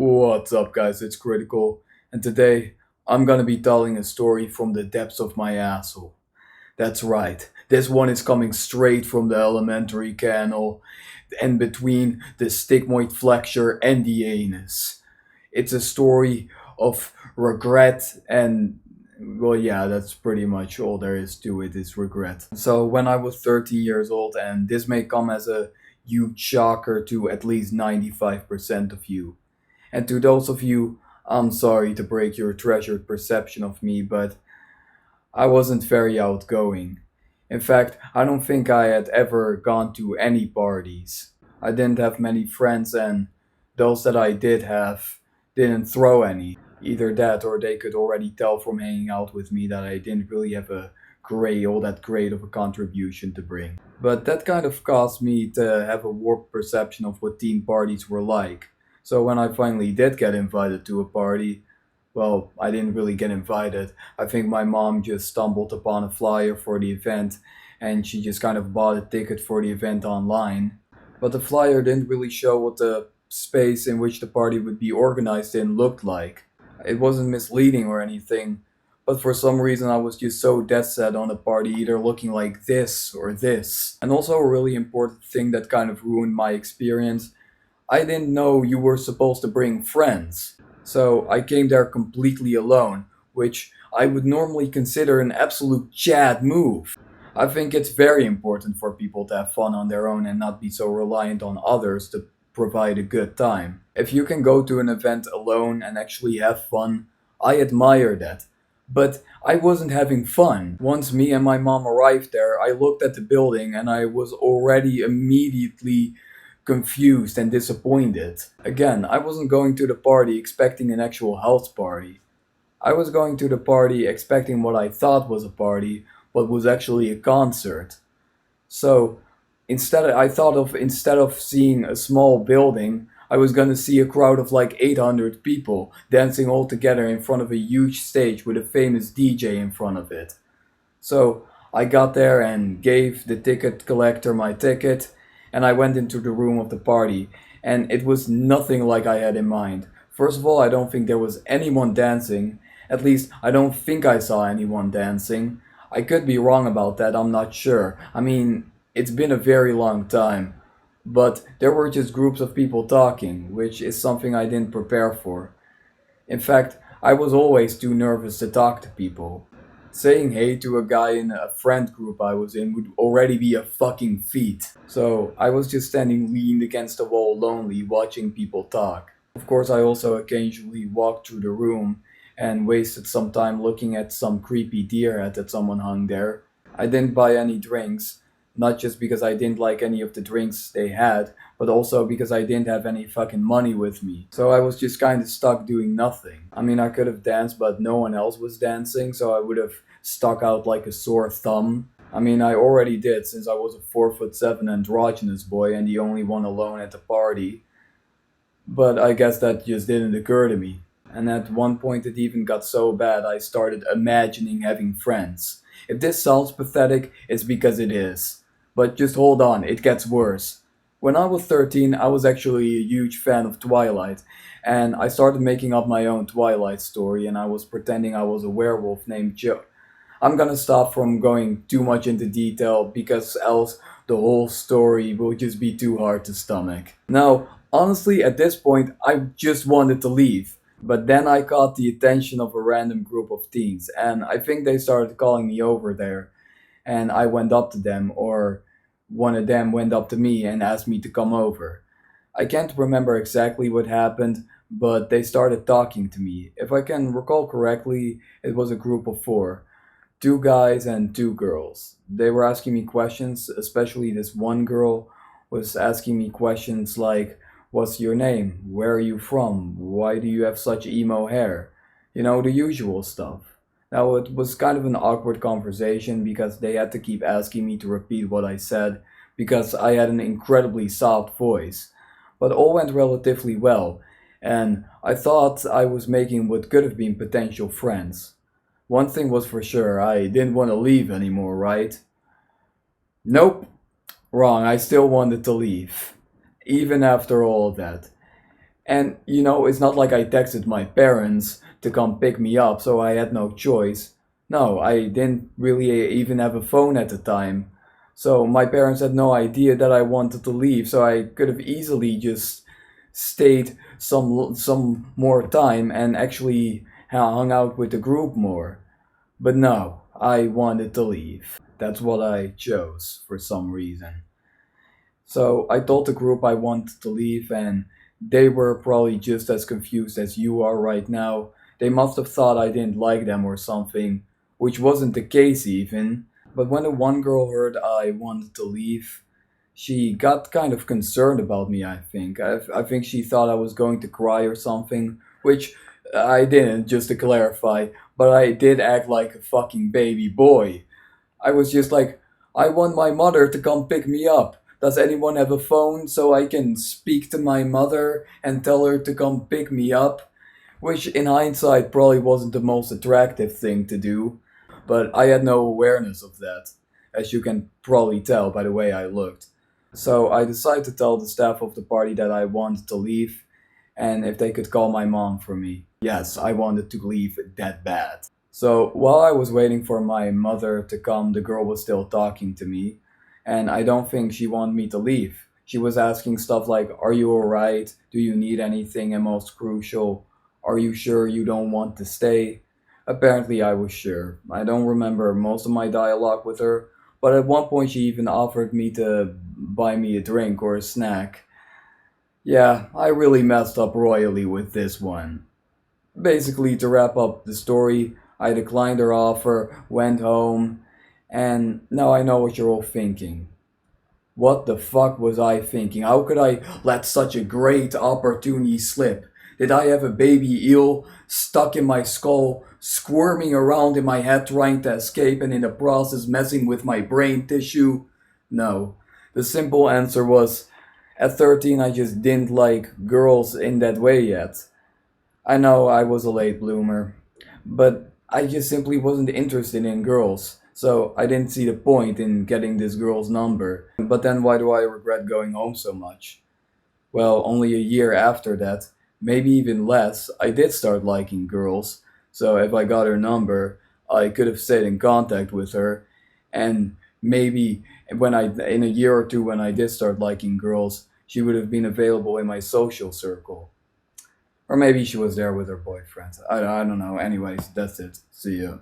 What's up, guys? It's Critical, and today I'm gonna be telling a story from the depths of my asshole. That's right, this one is coming straight from the elementary canal, and between the stigmoid flexure and the anus. It's a story of regret and well, yeah, that's pretty much all there is to it is regret. So, when I was 13 years old, and this may come as a huge shocker to at least 95% of you. And to those of you, I'm sorry to break your treasured perception of me, but I wasn't very outgoing. In fact, I don't think I had ever gone to any parties. I didn't have many friends, and those that I did have didn't throw any. Either that, or they could already tell from hanging out with me that I didn't really have all that great of a contribution to bring. But that kind of caused me to have a warped perception of what teen parties were like. So when I finally did get invited to a party, well, I didn't really get invited. I think my mom just stumbled upon a flyer for the event and she just kind of bought a ticket for the event online. But the flyer didn't really show what the space in which the party would be organized in looked like. It wasn't misleading or anything, but for some reason I was just so dead set on the party either looking like this or this. And also a really important thing that kind of ruined my experience, I didn't know you were supposed to bring friends. So I came there completely alone, which I would normally consider an absolute Chad move. I think it's very important for people to have fun on their own and not be so reliant on others to provide a good time. If you can go to an event alone and actually have fun, I admire that. But I wasn't having fun. Once me and my mom arrived there, I looked at the building and I was already immediately confused and disappointed. Again, I wasn't going to the party expecting an actual house party. I was going to the party expecting what I thought was a party, but was actually a concert. So instead of seeing a small building, I was gonna see a crowd of like 800 people dancing all together in front of a huge stage with a famous DJ in front of it. So I got there and gave the ticket collector my ticket, and I went into the room of the party, and it was nothing like I had in mind. First of all, I don't think there was anyone dancing. At least, I don't think I saw anyone dancing. I could be wrong about that, I'm not sure. I mean, it's been a very long time. But there were just groups of people talking, which is something I didn't prepare for. In fact, I was always too nervous to talk to people. Saying hey to a guy in a friend group I was in would already be a fucking feat. So I was just standing leaned against the wall lonely watching people talk. Of course, I also occasionally walked through the room and wasted some time looking at some creepy deer head that someone hung there. I didn't buy any drinks, not just because I didn't like any of the drinks they had, but also because I didn't have any fucking money with me. So I was just kind of stuck doing nothing. I mean, I could have danced, but no one else was dancing, so I would have stuck out like a sore thumb. I mean, I already did since I was a 4'7" androgynous boy and the only one alone at the party. But I guess that just didn't occur to me. And at one point it even got so bad I started imagining having friends. If this sounds pathetic, it's because it is. But just hold on, it gets worse. When I was 13, I was actually a huge fan of Twilight, and I started making up my own Twilight story, and I was pretending I was a werewolf named Joe. I'm gonna stop from going too much into detail because else the whole story will just be too hard to stomach. Now, honestly, at this point, I just wanted to leave. But then I caught the attention of a random group of teens, and I think they started calling me over there. And I went up to them, or one of them went up to me and asked me to come over. I can't remember exactly what happened, but they started talking to me. If I can recall correctly, it was a group of four, two guys and two girls. They were asking me questions, especially this one girl was asking me questions like, what's your name? Where are you from? Why do you have such emo hair? You know, the usual stuff. Now, it was kind of an awkward conversation because they had to keep asking me to repeat what I said because I had an incredibly soft voice. But all went relatively well, and I thought I was making what could have been potential friends. One thing was for sure, I didn't want to leave anymore, right? Nope, wrong, I still wanted to leave. Even after all of that. And it's not like I texted my parents to come pick me up, so I had no choice. No, I didn't really even have a phone at the time. So my parents had no idea that I wanted to leave, so I could have easily just stayed some more time and actually hung out with the group more. But no, I wanted to leave. That's what I chose for some reason. So I told the group I wanted to leave, and they were probably just as confused as you are right now. They must have thought I didn't like them or something, which wasn't the case even. But when the one girl heard I wanted to leave, she got kind of concerned about me, I think. I think she thought I was going to cry or something, which I didn't, just to clarify, but I did act like a fucking baby boy. I was just like, I want my mother to come pick me up. Does anyone have a phone so I can speak to my mother and tell her to come pick me up? Which, in hindsight, probably wasn't the most attractive thing to do, but I had no awareness of that, as you can probably tell by the way I looked. So I decided to tell the staff of the party that I wanted to leave and if they could call my mom for me. Yes, I wanted to leave that bad. So while I was waiting for my mother to come, the girl was still talking to me, and I don't think she wanted me to leave. She was asking stuff like, "Are you alright? Do you need anything? And most crucial, are you sure you don't want to stay?" Apparently, I was sure. I don't remember most of my dialogue with her, but at one point she even offered me to buy me a drink or a snack. Yeah, I really messed up royally with this one. Basically, to wrap up the story, I declined her offer, went home, and now I know what you're all thinking. What the fuck was I thinking? How could I let such a great opportunity slip? Did I have a baby eel stuck in my skull, squirming around in my head trying to escape and in the process messing with my brain tissue? No. The simple answer was at 13 I just didn't like girls in that way yet. I know I was a late bloomer, but I just simply wasn't interested in girls. So I didn't see the point in getting this girl's number. But then why do I regret going home so much? Well, only a year after that, maybe even less, I did start liking girls. So if I got her number, I could have stayed in contact with her. And maybe in a year or two, when I did start liking girls, she would have been available in my social circle. Or maybe she was there with her boyfriend. I don't know. Anyways, that's it. See ya.